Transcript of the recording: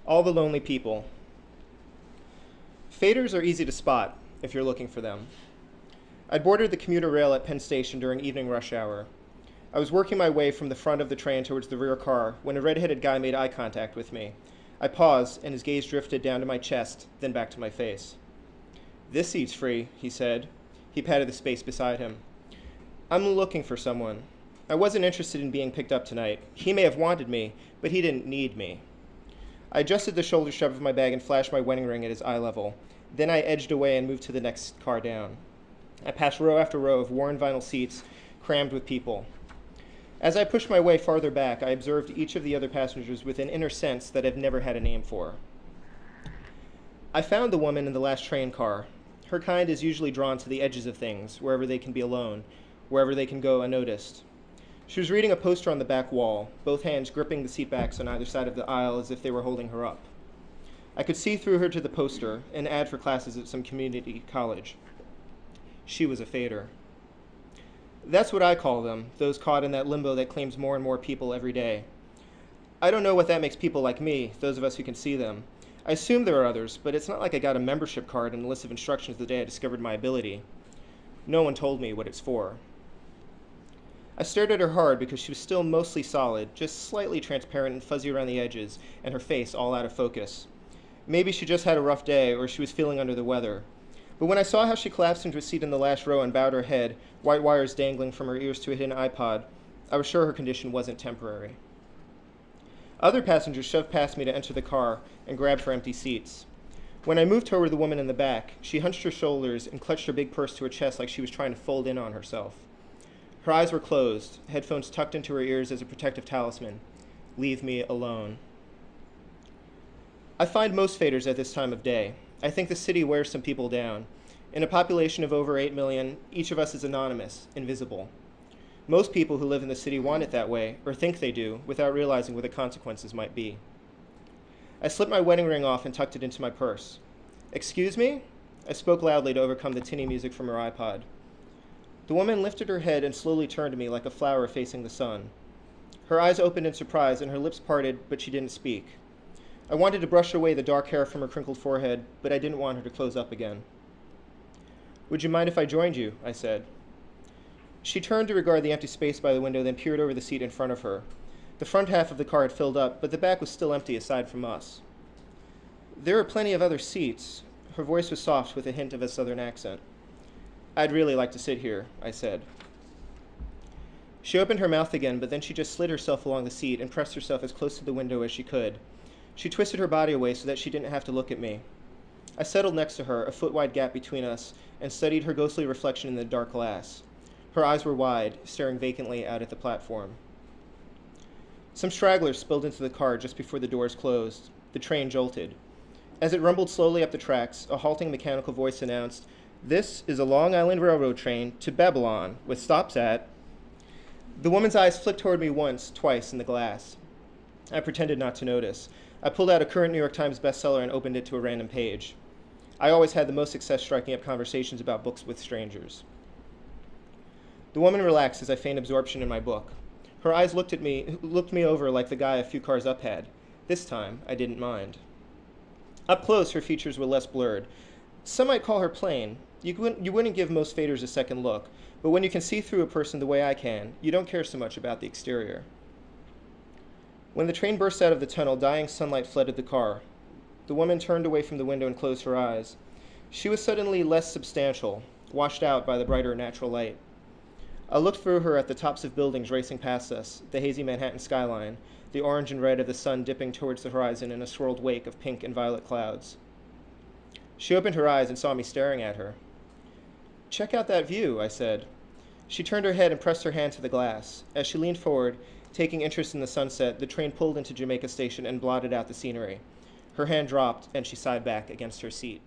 All the lonely people. Faders are easy to spot if you're looking for them. I'd boarded the commuter rail at Penn Station during evening rush hour. I was working my way from the front of the train towards the rear car when a red-headed guy made eye contact with me. I paused, and his gaze drifted down to my chest, then back to my face. "This seat's free," he said. He patted the space beside him. "I'm looking for someone. I wasn't interested in being picked up tonight. He may have wanted me, but he didn't need me." I adjusted the shoulder strap of my bag and flashed my wedding ring at his eye level. Then I edged away and moved to the next car down. I passed row after row of worn vinyl seats crammed with people. As I pushed my way farther back, I observed each of the other passengers with an inner sense that I've never had a name for. I found the woman in the last train car. Her kind is usually drawn to the edges of things, wherever they can be alone, wherever they can go unnoticed. She was reading a poster on the back wall, both hands gripping the seat backs on either side of the aisle as if they were holding her up. I could see through her to the poster, an ad for classes at some community college. She was a fader. That's what I call them, those caught in that limbo that claims more and more people every day. I don't know what that makes people like me, those of us who can see them. I assume there are others, but it's not like I got a membership card and a list of instructions the day I discovered my ability. No one told me what it's for. I stared at her hard because she was still mostly solid, just slightly transparent and fuzzy around the edges, and her face all out of focus. Maybe she just had a rough day, or she was feeling under the weather. But when I saw how she collapsed into a seat in the last row and bowed her head, white wires dangling from her ears to a hidden iPod, I was sure her condition wasn't temporary. Other passengers shoved past me to enter the car and grabbed for empty seats. When I moved toward the woman in the back, she hunched her shoulders and clutched her big purse to her chest like she was trying to fold in on herself. Her eyes were closed, headphones tucked into her ears as a protective talisman. Leave me alone. I find most faders at this time of day. I think the city wears some people down. In a population of over 8 million, each of us is anonymous, invisible. Most people who live in the city want it that way, or think they do, without realizing what the consequences might be. I slipped my wedding ring off and tucked it into my purse. "Excuse me?" I spoke loudly to overcome the tinny music from her iPod. The woman lifted her head and slowly turned to me like a flower facing the sun. Her eyes opened in surprise and her lips parted, but she didn't speak. I wanted to brush away the dark hair from her crinkled forehead, but I didn't want her to close up again. "Would you mind if I joined you?" I said. She turned to regard the empty space by the window, then peered over the seat in front of her. The front half of the car had filled up, but the back was still empty aside from us. "There are plenty of other seats." Her voice was soft with a hint of a southern accent. "I'd really like to sit here," I said. She opened her mouth again, but then she just slid herself along the seat and pressed herself as close to the window as she could. She twisted her body away so that she didn't have to look at me. I settled next to her, a foot-wide gap between us, and studied her ghostly reflection in the dark glass. Her eyes were wide, staring vacantly out at the platform. Some stragglers spilled into the car just before the doors closed. The train jolted. As it rumbled slowly up the tracks, a halting mechanical voice announced, "This is a Long Island Railroad train to Babylon, with stops at..." The woman's eyes flicked toward me once, twice, in the glass. I pretended not to notice. I pulled out a current New York Times bestseller and opened it to a random page. I always had the most success striking up conversations about books with strangers. The woman relaxed as I feigned absorption in my book. Her eyes looked me over like the guy a few cars up had. This time, I didn't mind. Up close, her features were less blurred. Some might call her plain. You wouldn't give most faders a second look, but when you can see through a person the way I can, you don't care so much about the exterior. When the train burst out of the tunnel, dying sunlight flooded the car. The woman turned away from the window and closed her eyes. She was suddenly less substantial, washed out by the brighter natural light. I looked through her at the tops of buildings racing past us, the hazy Manhattan skyline, the orange and red of the sun dipping towards the horizon in a swirled wake of pink and violet clouds. She opened her eyes and saw me staring at her. "Check out that view," I said. She turned her head and pressed her hand to the glass. As she leaned forward, taking interest in the sunset, the train pulled into Jamaica Station and blotted out the scenery. Her hand dropped, and she sighed back against her seat.